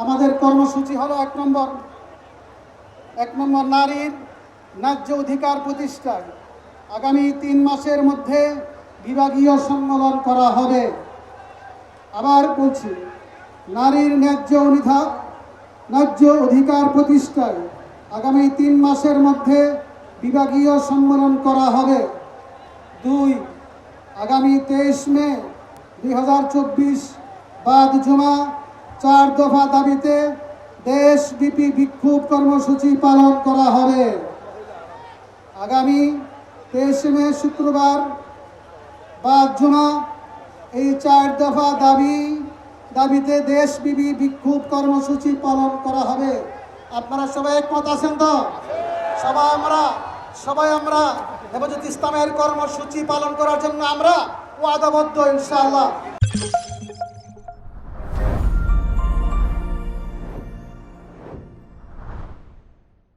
আমাদের কর্মসূচি হলো এক নম্বর নারীর ন্যায্য অধিকার প্রতিষ্ঠায় আগামী 3 মাসের মধ্যে বিভাগীয় সম্মেলন করা হবে। আবার বলছি, নারীর ন্যায্য অধিকার প্রতিষ্ঠায় আগামী 3 মাসের মধ্যে বিভাগীয় সম্মেলন করা হবে। 2, আগামী 23 মে 2024 বাদ জুমা 4 দফা দাবিতে দেশব্যাপী বিক্ষোভ কর্মসূচি পালন করা হবে। আগামী 23 মে শুক্রবার বাদ জুমা এই 4 দফা দাবিতে দেশব্যাপী বিক্ষোভ কর্মসূচি পালন করা হবে। আপনারা সবাই একমত আছেন তো? সবাই আমরা হেফাজতে ইসলামের কর্মসূচি পালন করার জন্য আমরা ওয়াদাবদ্ধ ইনশাআল্লাহ।